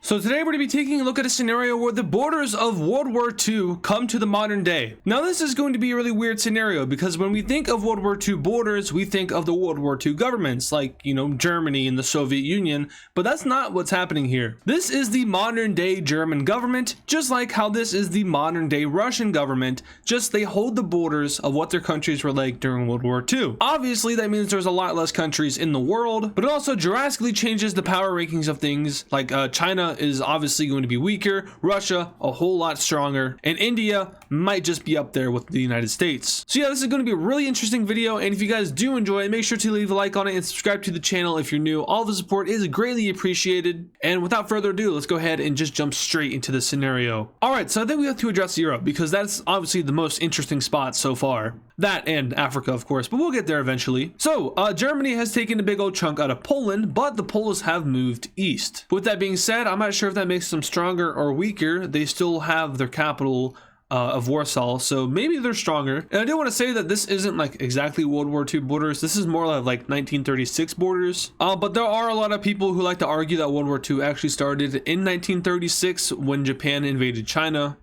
So today we're going to be taking a look at a scenario where the borders of World War II come to the modern day. Now this is going to be a really weird scenario because when we think of World War II borders, we think of the World War II governments like, Germany and the Soviet Union, but that's not what's happening here. This is the modern day German government, just like how this is the modern day Russian government, just they hold the borders of what their countries were like during World War II. Obviously that means there's a lot less countries in the world, but it also drastically changes the power rankings of things like China is obviously going to be weaker, Russia a whole lot stronger, and India might just be up there with the United States. So yeah, this is going to be a really interesting video, and if you guys do enjoy it, make sure to leave a like on it and subscribe to the channel if you're new. All the support is greatly appreciated, and without further ado, let's go ahead and just jump straight into the scenario. Alright, so I think we have to address Europe because that's obviously the most interesting spot so far. That and Africa, of course, but we'll get there eventually. So, Germany has taken a big old chunk out of Poland, but the Poles have moved east. With that being said, I'm not sure if that makes them stronger or weaker. They still have their capital of Warsaw, so maybe they're stronger. And I do want to say that this isn't like exactly World War II borders. This is more like 1936 borders. But there are a lot of people who like to argue that World War II actually started in 1936 when Japan invaded China.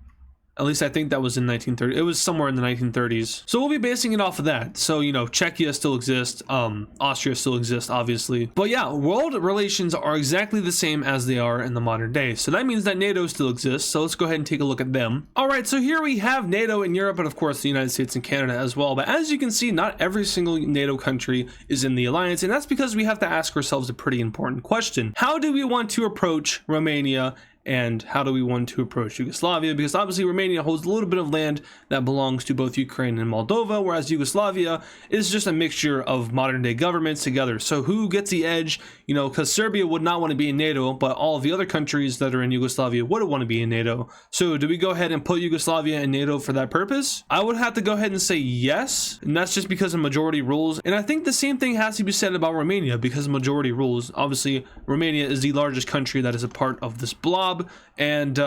At least I think that was in 1930. It was somewhere in the 1930s. So we'll be basing it off of that. So, Czechia still exists. Austria still exists, obviously. But yeah, world relations are exactly the same as they are in the modern day. So that means that NATO still exists. So let's go ahead and take a look at them. All right, so here we have NATO in Europe and of course the United States and Canada as well. But as you can see, not every single NATO country is in the alliance. And that's because we have to ask ourselves a pretty important question. How do we want to approach Romania? And how do we want to approach Yugoslavia? Because obviously Romania holds a little bit of land that belongs to both Ukraine and Moldova, whereas Yugoslavia is just a mixture of modern day governments together. So who gets the edge? Because Serbia would not want to be in NATO, but all of the other countries that are in Yugoslavia would want to be in NATO. So do we go ahead and put Yugoslavia in NATO for that purpose? I would have to go ahead and say yes, and that's just because of majority rules. And I think the same thing has to be said about Romania because of majority rules. Obviously, Romania is the largest country that is a part of this blob, and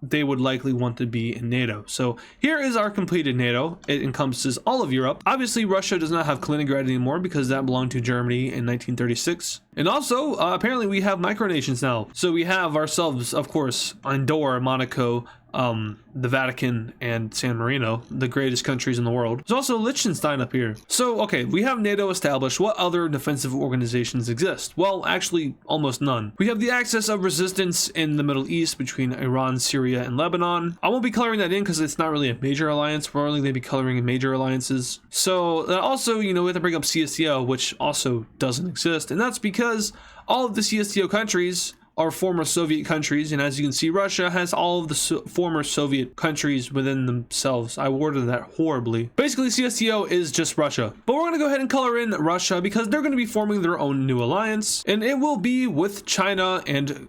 they would likely want to be in NATO. So here is our completed NATO. It encompasses all of Europe. Obviously, Russia does not have Kaliningrad anymore because that belonged to Germany in 1936. And also, apparently we have micronations now. So we have ourselves, of course, Andorra, Monaco, the Vatican, and San Marino, the greatest countries in the world. There's also Liechtenstein up here. So, okay, we have NATO established. What other defensive organizations exist? Well, actually, almost none. We have the axis of resistance in the Middle East between Iran, Syria, and Lebanon. I won't be coloring that in because it's not really a major alliance. We're only going to be coloring in major alliances. So, also, we have to bring up CSTO, which also doesn't exist. And that's because all of the CSTO countries are former Soviet countries, and as you can see, Russia has all of the former Soviet countries within themselves. I worded that horribly. Basically, CSTO is just Russia. But we're going to go ahead and color in Russia because they're going to be forming their own new alliance, and it will be with China and,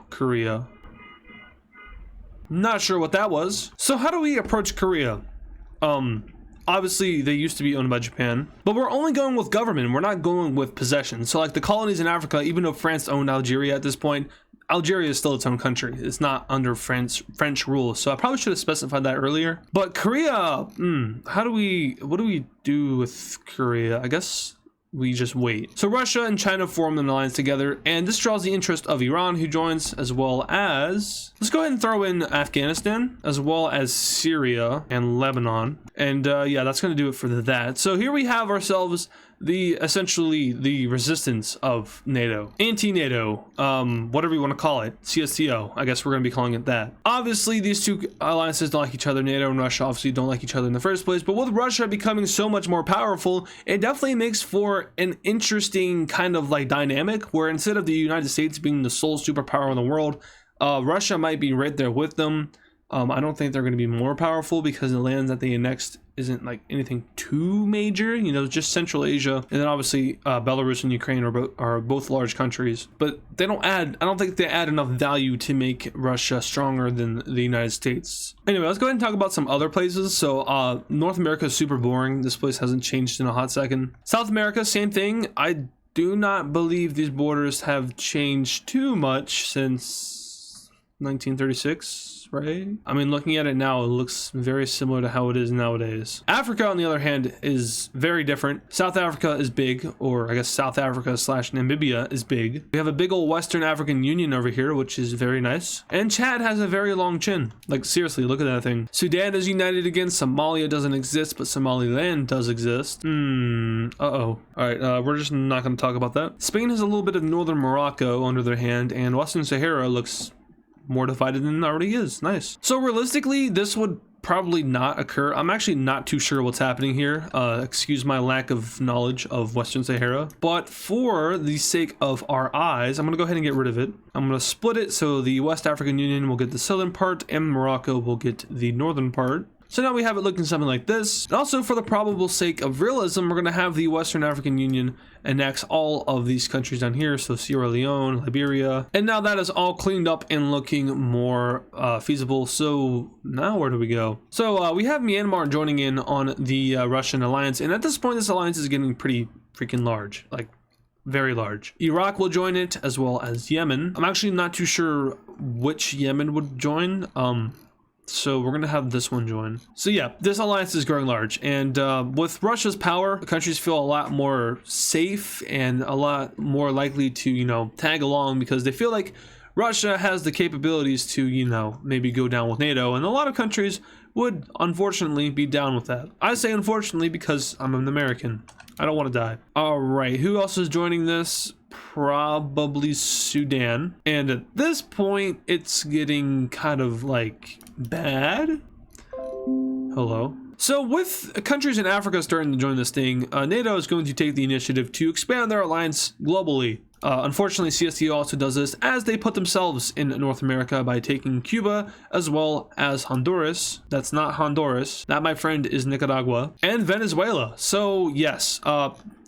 Korea. Not sure what that was. So how do we approach Korea? Obviously, they used to be owned by Japan, but we're only going with government. We're not going with possession. So like the colonies in Africa, even though France owned Algeria at this point, Algeria is still its own country. It's not under French rule. So I probably should have specified that earlier. But Korea, what do we do with Korea? I guess we just wait. So Russia and China form an alliance together, and this draws the interest of Iran, who joins, as well as, let's go ahead and throw in Afghanistan, as well as Syria and Lebanon. And yeah, that's going to do it for that. So here we have ourselves essentially the resistance of NATO, anti-NATO, whatever you want to call it, CSTO. I guess we're going to be calling it that. Obviously, these two alliances don't like each other. NATO and Russia obviously don't like each other in the first place, but with Russia becoming so much more powerful, it definitely makes for an interesting kind of like dynamic where instead of the United States being the sole superpower in the world, Russia might be right there with them. I don't think they're going to be more powerful because the lands that they annexed isn't like anything too major, just Central Asia. And then obviously Belarus and Ukraine are both large countries, but they don't add, I don't think they add enough value to make Russia stronger than the United States. Anyway, let's go ahead and talk about some other places. So North America is super boring. This place hasn't changed in a hot second. South America, same thing. I do not believe these borders have changed too much since 1936, right? I mean, looking at it now, it looks very similar to how it is nowadays. Africa, on the other hand, is very different. South Africa is big, or I guess South Africa / Namibia is big. We have a big old Western African Union over here, which is very nice. And Chad has a very long chin. Like, seriously, look at that thing. Sudan is united again. Somalia doesn't exist, but Somaliland does exist. Uh-oh. All right, we're just not going to talk about that. Spain has a little bit of northern Morocco under their hand, and Western Sahara looks more divided than it already is. Nice. So realistically, this would probably not occur. I'm actually not too sure what's happening here. Excuse my lack of knowledge of Western Sahara. But for the sake of our eyes, I'm going to go ahead and get rid of it. I'm going to split it so the West African Union will get the southern part and Morocco will get the northern part. So now we have it looking something like this. And also, for the probable sake of realism, we're going to have the Western African Union annex all of these countries down here. So Sierra Leone, Liberia. And now that is all cleaned up and looking more feasible. So now where do we go? So we have Myanmar joining in on the Russian alliance. And at this point, this alliance is getting pretty freaking large. Like, very large. Iraq will join it, as well as Yemen. I'm actually not too sure which Yemen would join. So we're going to have this one join. So yeah, this alliance is growing large. And with Russia's power, the countries feel a lot more safe and a lot more likely to, you know, tag along because they feel like Russia has the capabilities to, you know, maybe go down with NATO. And a lot of countries would unfortunately be down with that. I say unfortunately because I'm an American. I don't want to die. All right, who else is joining this? Probably Sudan. And at this point, it's getting kind of like bad. Hello. So with countries in Africa starting to join this thing, NATO is going to take the initiative to expand their alliance globally. Unfortunately, CSTO also does this as they put themselves in North America by taking Cuba as well as Honduras. That's not Honduras. That, my friend, is Nicaragua and Venezuela. So yes,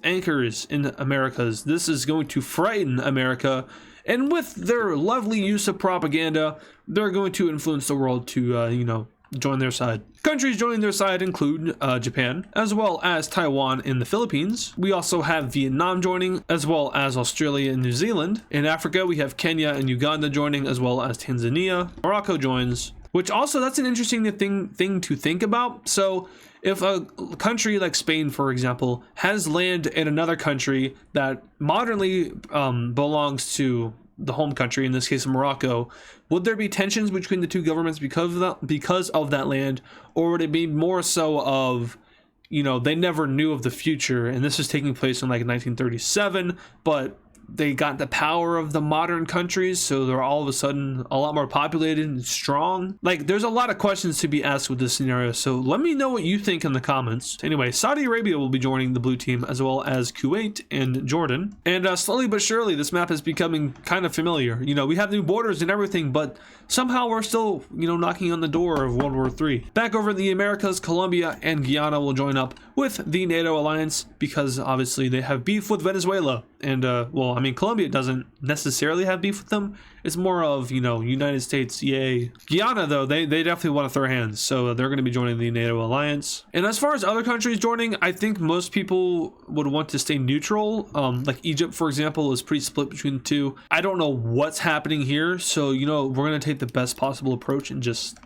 anchors in Americas. This is going to frighten America. And with their lovely use of propaganda, they're going to influence the world to, you know, join their side. Countries joining their side include Japan, as well as Taiwan and the Philippines. We also have Vietnam joining, as well as Australia and New Zealand. In Africa, we have Kenya and Uganda joining, as well as Tanzania. Morocco joins, which also, that's an interesting thing to think about. So if a country like Spain, for example, has land in another country that modernly belongs to the home country, in this case Morocco, would there be tensions between the two governments because of that land, or would it be more so of, you know, they never knew of the future and this is taking place in like 1937, but they got the power of the modern countries, so they're all of a sudden a lot more populated and strong. Like, there's a lot of questions to be asked with this scenario, so let me know what you think in the comments. Anyway, Saudi Arabia will be joining the blue team, as well as Kuwait and Jordan. And slowly but surely, this map is becoming kind of familiar. You know, we have new borders and everything, but somehow we're still, you know, knocking on the door of World War III. Back over in the Americas, Colombia and Guyana will join up with the NATO alliance because obviously they have beef with Venezuela. And, well, I mean, Colombia doesn't necessarily have beef with them. It's more of, you know, United States, yay. Guyana, though, they definitely want to throw hands, so they're going to be joining the NATO alliance. And as far as other countries joining, I think most people would want to stay neutral. Like Egypt, for example, is pretty split between the two. I don't know what's happening here, so, you know, we're going to take the best possible approach and just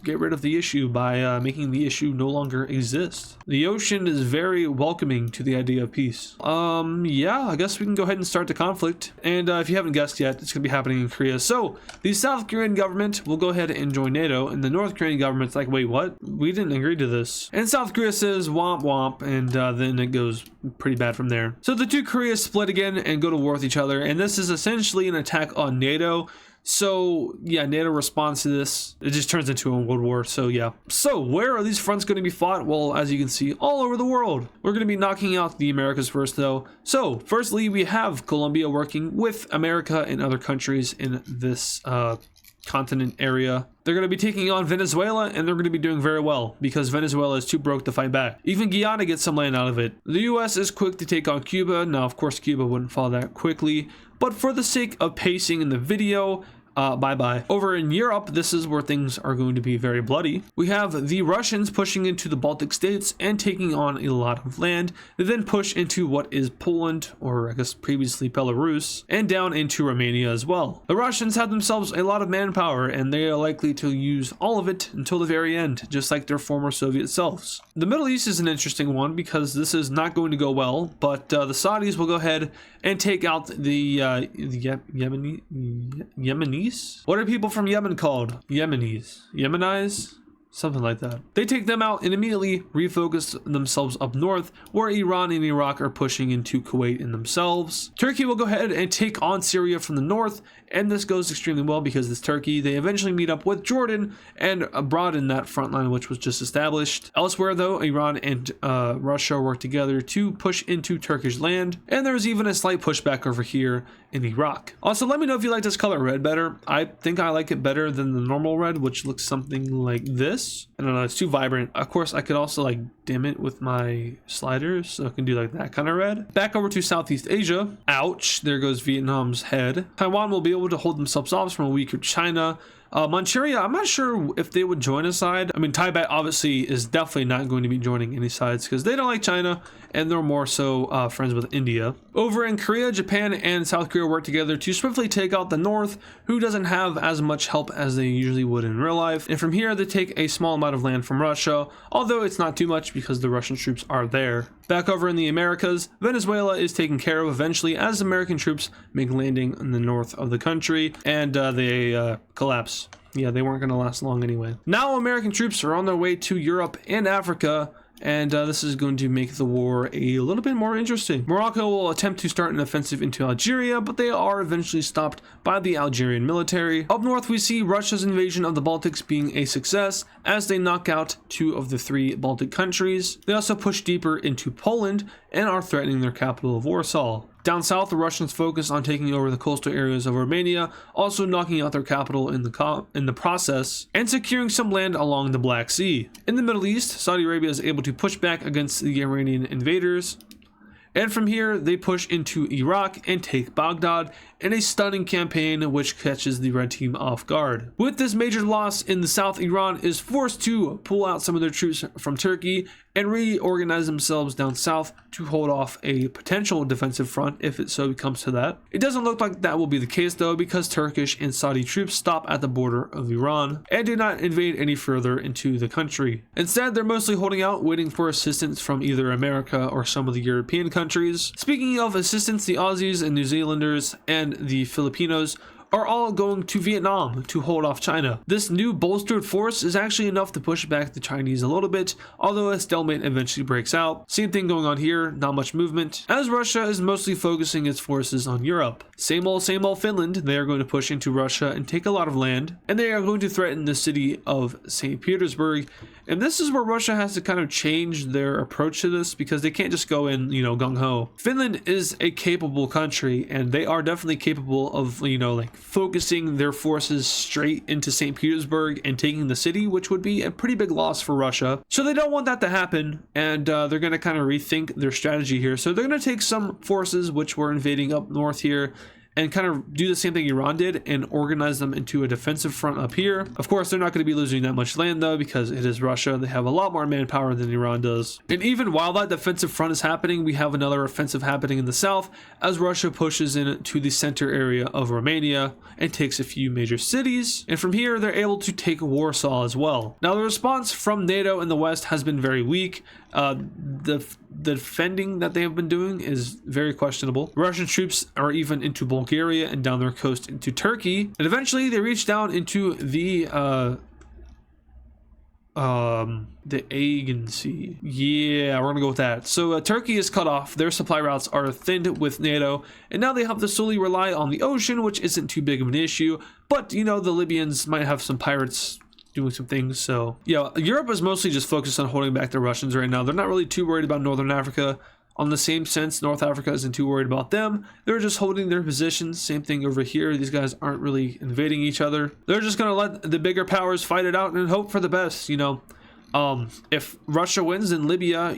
get rid of the issue by making the issue no longer exist. The ocean is very welcoming to the idea of peace. Yeah, I guess we can go ahead and start the conflict. And if you haven't guessed yet, it's going to be happening in Korea. So the South Korean government will go ahead and join NATO, and the North Korean government's like, wait, what? We didn't agree to this. And South Korea says womp womp, and then it goes pretty bad from there. So the two Koreas split again and go to war with each other, and this is essentially an attack on NATO. So yeah, NATO responds to this. It just turns into a world war. So yeah. So where are these fronts going to be fought? Well, as you can see, all over the world. We're going to be knocking out the Americas first, though. So firstly, we have Colombia working with America and other countries in this continent area. They're going to be taking on Venezuela, and they're going to be doing very well because Venezuela is too broke to fight back. Even Guyana gets some land out of it. The US is quick to take on Cuba. Now, of course, Cuba wouldn't fall that quickly, but for the sake of pacing in the video, bye-bye. Over in Europe, this is where things are going to be very bloody. We have the Russians pushing into the Baltic states and taking on a lot of land. They then push into what is Poland, or I guess previously Belarus, and down into Romania as well. The Russians have themselves a lot of manpower, and they are likely to use all of it until the very end, just like their former Soviet selves. The Middle East is an interesting one because this is not going to go well, but the Saudis will go ahead and take out the Yemenis? What are people from Yemen called? Yemenize? Something like that. They take them out and immediately refocus themselves up north, where Iran and Iraq are pushing into Kuwait in themselves. Turkey will go ahead and take on Syria from the north, and this goes extremely well because it's Turkey. They eventually meet up with Jordan and broaden that front line, which was just established. Elsewhere, though, Iran and Russia work together to push into Turkish land, and there's even a slight pushback over here in Iraq. Also, let me know if you like this color red better. I think I like it better than the normal red, which looks something like this. I don't know, it's too vibrant. Of course, I could also like dim it with my sliders, so I can do like that kind of red. Back over to Southeast Asia. Ouch, there goes Vietnam's head. Taiwan will be able to hold themselves off from a weaker China. Manchuria, I'm not sure if they would join a side. I mean, Tibet obviously is definitely not going to be joining any sides because they don't like China, and they're more so friends with India. Over in Korea, Japan and South Korea work together to swiftly take out the North, who doesn't have as much help as they usually would in real life. And from here, they take a small amount of land from Russia, although it's not too much because the Russian troops are there. Back over in the Americas, Venezuela is taken care of eventually as American troops make landing in the north of the country, and they collapse. Yeah, they weren't going to last long anyway. Now American troops are on their way to Europe and Africa, and this is going to make the war a little bit more interesting. Morocco will attempt to start an offensive into Algeria, but they are eventually stopped by the Algerian military. Up north, we see Russia's invasion of the Baltics being a success as they knock out 2 of the 3 Baltic countries. They also push deeper into Poland and are threatening their capital of Warsaw. Down south, the Russians focus on taking over the coastal areas of Romania, also knocking out their capital in the process, and securing some land along the Black Sea. In the Middle East, Saudi Arabia is able to push back against the Iranian invaders, and from here, they push into Iraq and take Baghdad in a stunning campaign which catches the red team off guard. With this major loss in the south, Iran is forced to pull out some of their troops from Turkey and reorganize themselves down south to hold off a potential defensive front if it so comes to that. It doesn't look like that will be the case though, because Turkish and Saudi troops stop at the border of Iran and do not invade any further into the country. Instead, they're mostly holding out, waiting for assistance from either America or some of the European countries. Speaking of assistance, the Aussies and New Zealanders and the Filipinos are all going to Vietnam to hold off China. This new bolstered force is actually enough to push back the Chinese a little bit, although a stalemate eventually breaks out. Same thing going on here, not much movement, as Russia is mostly focusing its forces on Europe. Same old Finland, they are going to push into Russia and take a lot of land, and they are going to threaten the city of St. Petersburg. And this is where Russia has to kind of change their approach to this, because they can't just go in, gung-ho. Finland is a capable country, and they are definitely capable of, focusing their forces straight into St. Petersburg and taking the city, which would be a pretty big loss for Russia. So they don't want that to happen, and they're going to kind of rethink their strategy here. So they're going to take some forces which were invading up north here and kind of do the same thing Iran did and organize them into a defensive front up here. Of course, they're not going to be losing that much land though, because it is Russia. They have a lot more manpower than Iran does. And even while that defensive front is happening, we have another offensive happening in the south as Russia pushes into the center area of Romania and takes a few major cities. And from here, they're able to take Warsaw as well. Now, the response from NATO in the west has been very weak. The defending that they have been doing is very questionable. Russian troops are even into Bulgaria and down their coast into Turkey, and eventually they reach down into the Aegean Sea. Yeah, we're gonna go with that. So Turkey is cut off. Their supply routes are thinned with NATO, and now they have to solely rely on the ocean, which isn't too big of an issue. But the Libyans might have some pirates doing some things. So yeah, Europe is mostly just focused on holding back the Russians right now. They're not really too worried about Northern Africa. On the same sense, North Africa isn't too worried about them. They're just holding their positions. Same thing over here. These guys aren't really invading each other. They're just going to let the bigger powers fight it out and hope for the best, If Russia wins in Libya,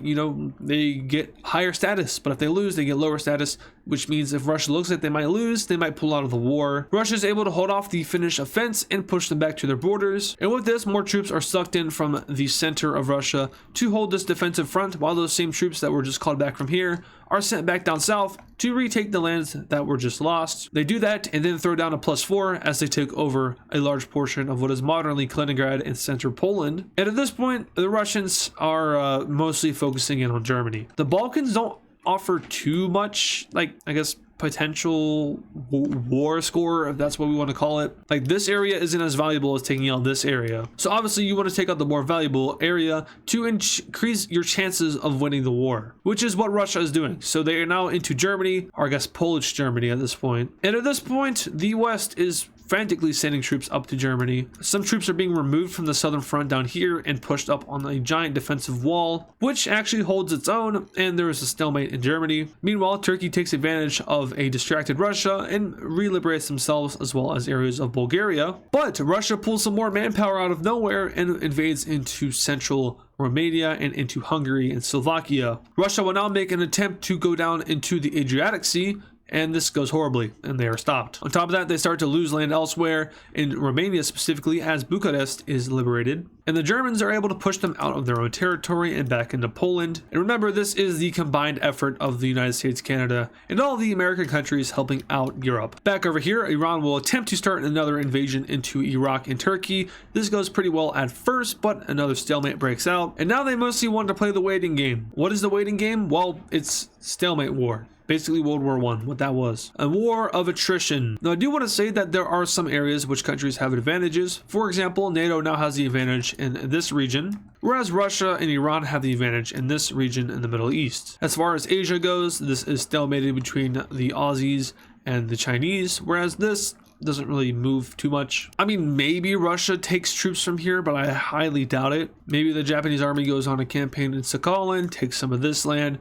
they get higher status. But if they lose, they get lower status. which means if Russia looks like they might lose, they might pull out of the war. Russia is able to hold off the Finnish offense and push them back to their borders. And with this, more troops are sucked in from the center of Russia to hold this defensive front, while those same troops that were just called back from here are sent back down south to retake the lands that were just lost. They do that and then throw down a +4 as they take over a large portion of what is modernly Kaliningrad and central Poland. And at this point, the Russians are mostly focusing in on Germany. The Balkans don't offer too much, like, I guess, potential war score, if that's what we want to call it. Like, this area isn't as valuable as taking out this area. So obviously you want to take out the more valuable area to increase your chances of winning the war, which is what Russia is doing. So they are now into Germany, or I guess Polish Germany at this point. And at this point, the West is frantically sending troops up to Germany. Some troops are being removed from the southern front down here and pushed up on a giant defensive wall, which actually holds its own, and there is a stalemate in Germany. Meanwhile, Turkey takes advantage of a distracted Russia and reliberates themselves as well as areas of Bulgaria. But Russia pulls some more manpower out of nowhere and invades into central Romania and into Hungary and Slovakia. Russia will now make an attempt to go down into the Adriatic Sea, and this goes horribly, and they are stopped. On top of that, they start to lose land elsewhere, in Romania specifically, as Bucharest is liberated. And the Germans are able to push them out of their own territory and back into Poland. And remember, this is the combined effort of the United States, Canada, and all the American countries helping out Europe. Back over here, Iran will attempt to start another invasion into Iraq and Turkey. This goes pretty well at first, but another stalemate breaks out. And now they mostly want to play the waiting game. What is the waiting game? Well, it's stalemate war. Basically World War I, what that was. A war of attrition. Now I do want to say that there are some areas which countries have advantages. For example, NATO now has the advantage in this region, whereas Russia and Iran have the advantage in this region in the Middle East. As far as Asia goes, this is stalemated between the Aussies and the Chinese, whereas this doesn't really move too much. I mean, maybe Russia takes troops from here, but I highly doubt it. Maybe the Japanese army goes on a campaign in Sakhalin, takes some of this land.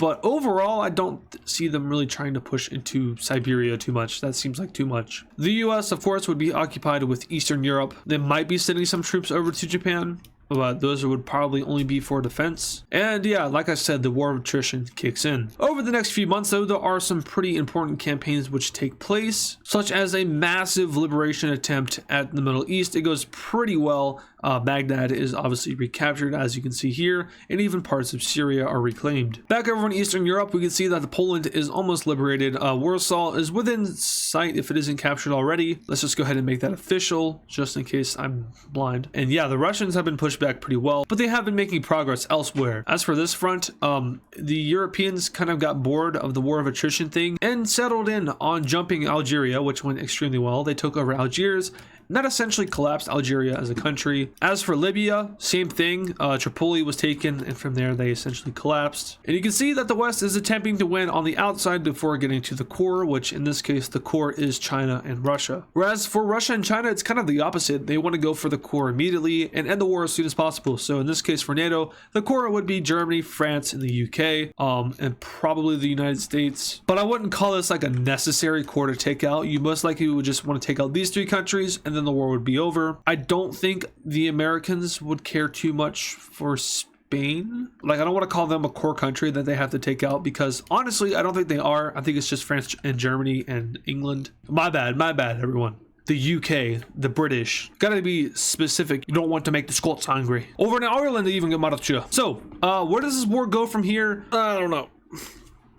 But overall, I don't see them really trying to push into Siberia too much. That seems like too much. The US, of course, would be occupied with Eastern Europe. They might be sending some troops over to Japan, but those would probably only be for defense. And yeah, like I said, the war of attrition kicks in. Over the next few months, though, there are some pretty important campaigns which take place, such as a massive liberation attempt at the Middle East. It goes pretty well. Baghdad is obviously recaptured, as you can see here, and even parts of Syria are reclaimed. Back over in Eastern Europe, we can see that the Poland is almost liberated. Warsaw is within sight if it isn't captured already. Let's just go ahead and make that official, just in case I'm blind. And yeah, the Russians have been pushed back pretty well, but they have been making progress elsewhere. As for this front, the Europeans kind of got bored of the war of attrition thing and settled in on jumping Algeria, which went extremely well. They took over Algiers. That essentially collapsed Algeria as a country. As for Libya, same thing. Tripoli was taken, and from there they essentially collapsed. And you can see that the West is attempting to win on the outside before getting to the core, which in this case, the core is China and Russia. Whereas for Russia and China, it's kind of the opposite. They want to go for the core immediately and end the war as soon as possible. So in this case for NATO, the core would be Germany, France, and the UK, and probably the United States. But I wouldn't call this like a necessary core to take out. You most likely would just want to take out these three countries, and then the war would be over. I don't think the Americans would care too much for Spain. Like, I don't want to call them a core country that they have to take out, because honestly, I don't think they are. I think it's just France and Germany and England. My bad, everyone. The UK, the British. Gotta be specific. You don't want to make the Scots angry. Over in Ireland, they even get mad at you. So, where does this war go from here? I don't know.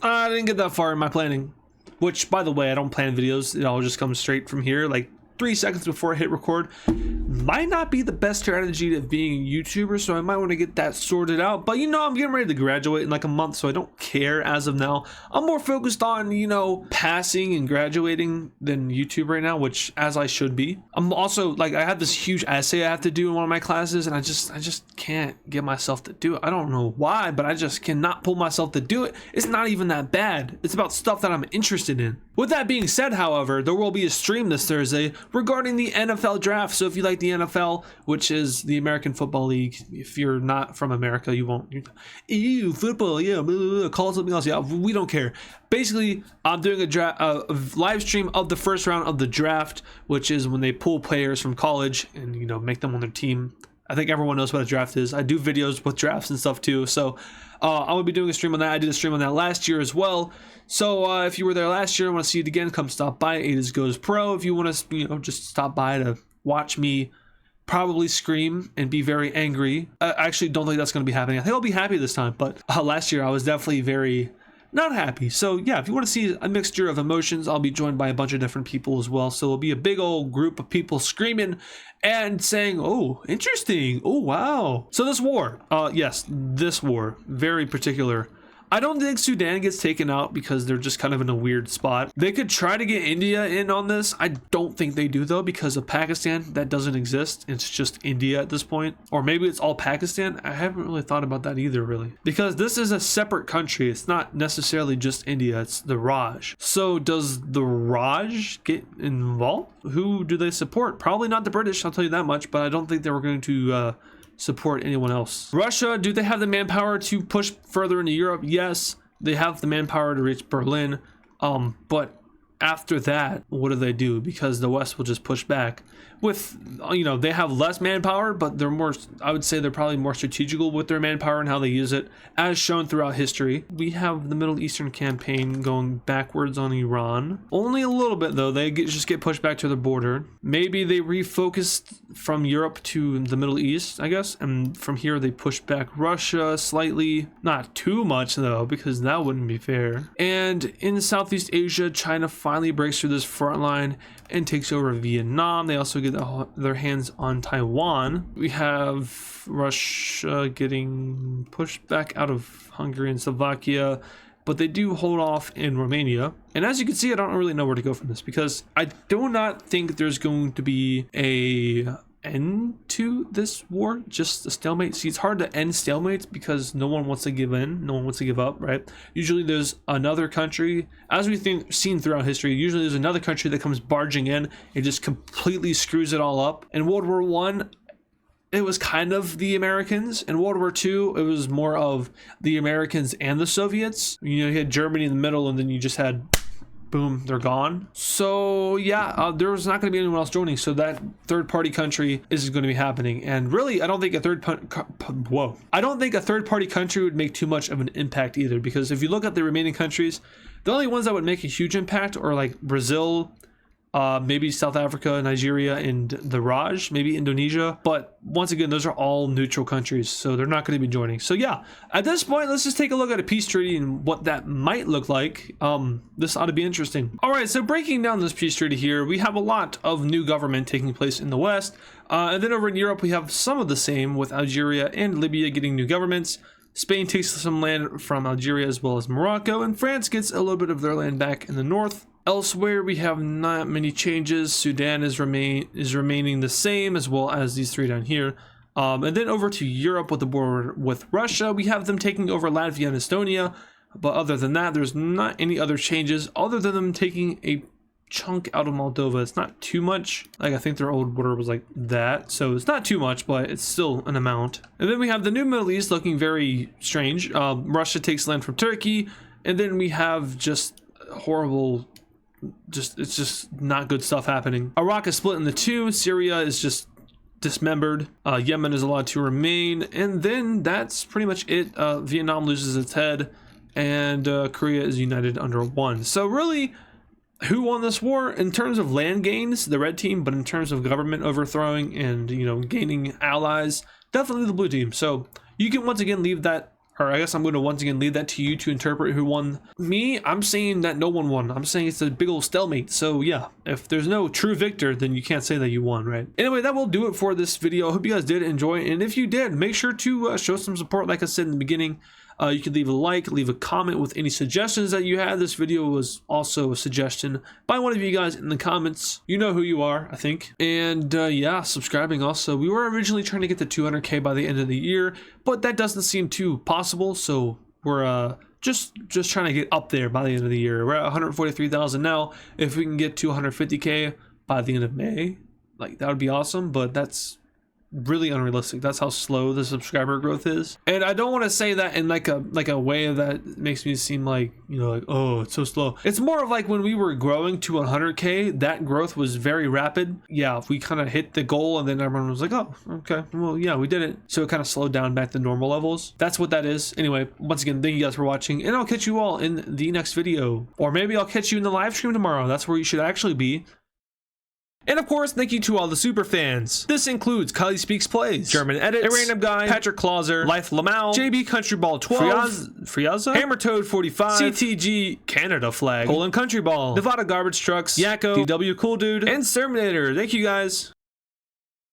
I didn't get that far in my planning. Which, by the way, I don't plan videos. It all just comes straight from here. Like, 3 seconds before I hit record. Might not be the best strategy of being a YouTuber, so I might want to get that sorted out. But you know, I'm getting ready to graduate in like a month, so I don't care as of now. I'm more focused on, you know, passing and graduating than YouTube right now, which as I should be. I'm also like, I have this huge essay I have to do in one of my classes, and I just can't get myself to do it. I don't know why, but I just cannot pull myself to do it. It's not even that bad. It's about stuff that I'm interested in. With that being said, however, there will be a stream this Thursday regarding the NFL draft. So if you like the NFL, which is the American Football League, if you're not from America, you won't. Ew, football, yeah, blah, blah, blah, call it something else. Yeah, we don't care. Basically, I'm doing a live stream of the first round of the draft, which is when they pull players from college and, you know, make them on their team I think everyone knows what a draft is. I do videos with drafts and stuff too. So I will be doing a stream on that. I did a stream on that last year as well. So if you were there last year and want to see it again, come stop by AdizzPro. If you want to, you know, just stop by to watch me probably scream and be very angry. I actually don't think that's going to be happening. I think I'll be happy this time, but last year I was definitely very not happy. So yeah, if you want to see a mixture of emotions, I'll be joined by a bunch of different people as well. So it'll be a big old group of people screaming and saying, oh, interesting, oh wow. So this war, yes, this war, very particular. I don't think Sudan gets taken out because they're just kind of in a weird spot. They could try to get India in on this. I don't think they do though, because of Pakistan. That doesn't exist. It's just India at this point. Or maybe it's all Pakistan. I haven't really thought about that either, really. Because this is a separate country. It's not necessarily just India. It's the Raj. So does the Raj get involved? Who do they support? Probably not the British, I'll tell you that much. But I don't think they were going to support anyone else. Russia, do they have the manpower to push further into Europe? Yes, they have the manpower to reach Berlin. But after that, what do they do? Because the West will just push back. With, you know, they have less manpower, but they're more, I would say they're probably more strategical with their manpower and how they use it, as shown throughout history. We have the Middle Eastern campaign going backwards on Iran. Only a little bit though, they just get pushed back to the border. Maybe they refocused from Europe to the Middle East, I guess, and from here they push back Russia slightly. Not too much though, because that wouldn't be fair. And in Southeast Asia, China finally breaks through this front line and takes over Vietnam. They also get their hands on Taiwan. We have Russia getting pushed back out of Hungary and Slovakia, but they do hold off in Romania. And as you can see, I don't really know where to go from this, because I do not think there's going to be a end to this war, just a stalemate. See, it's hard to end stalemates because no one wants to give in, no one wants to give up, right? Usually there's another country, as we've seen throughout history, usually there's another country that comes barging in and just completely screws it all up. In World War One, it was kind of the Americans. In World War II, it was more of the Americans and the Soviets. You know, you had Germany in the middle, and then you just had boom, they're gone. So yeah, there's not going to be anyone else joining, so that third-party country is going to be happening. And really, I don't think a third-party country would make too much of an impact either, because if you look at the remaining countries, the only ones that would make a huge impact are like Brazil, maybe South Africa, Nigeria, and the Raj, maybe Indonesia. But once again, those are all neutral countries, so they're not going to be joining. So yeah, at this point, let's just take a look at a peace treaty and what that might look like. This ought to be interesting. All right, so breaking down this peace treaty here, we have a lot of new government taking place in the West. And then over in Europe, we have some of the same, with Algeria and Libya getting new governments. Spain takes some land from Algeria as well as Morocco, and France gets a little bit of their land back in the north. Elsewhere, we have not many changes. Sudan is remaining the same, as well as these three down here. And then over to Europe with the border with Russia, we have them taking over Latvia and Estonia. But other than that, there's not any other changes other than them taking a chunk out of Moldova. It's not too much. Like, I think their old border was like that, so it's not too much, but it's still an amount. And then we have the new Middle East looking very strange. Russia takes land from Turkey, and then we have just horrible, it's just not good stuff happening. Iraq is split into two. Syria is just dismembered. Yemen is allowed to remain, and then that's pretty much it. Vietnam loses its head, and Korea is united under one. So really, who won this war? In terms of land gains, the red team, but in terms of government overthrowing and, you know, gaining allies, definitely the blue team. So you can once again leave that, or I guess I'm going to once again leave that to you to interpret who won. Me, I'm saying that no one won. I'm saying it's a big old stalemate. So yeah, if there's no true victor, then you can't say that you won, right? Anyway, that will do it for this video. I hope you guys did enjoy, and if you did, make sure to show some support. Like I said in the beginning, you can leave a like, leave a comment with any suggestions that you had. This video was also a suggestion by one of you guys in the comments. You know who you are, I think. And yeah, subscribing also. We were originally trying to get to 200K by the end of the year, but that doesn't seem too possible. So we're just trying to get up there by the end of the year. We're at 143,000 now. If we can get to 150K by the end of May, like, that would be awesome. But that's really unrealistic. That's how slow the subscriber growth is. And I don't want to say that in like a way that makes me seem like, you know, like, oh, it's so slow. It's more of like when we were growing to 100K, that growth was very rapid. Yeah, we kind of hit the goal and then everyone was like, oh, okay, well, yeah, we did it. So it kind of slowed down back to normal levels. That's what that is. Anyway, once again, thank you guys for watching, and I'll catch you all in the next video. Or maybe I'll catch you in the live stream tomorrow. That's where you should actually be. And of course, thank you to all the super fans. This includes Kylie Speaks Plays, German Edits, A Random Guy, Patrick Clauser, Life Lamau, JB Countryball 12, Friaza, Hammertoad 45, CTG Canada Flag, Poland Country Ball, Nevada Garbage Trucks, Yakko, DW Cool Dude, and Serminator. Thank you guys.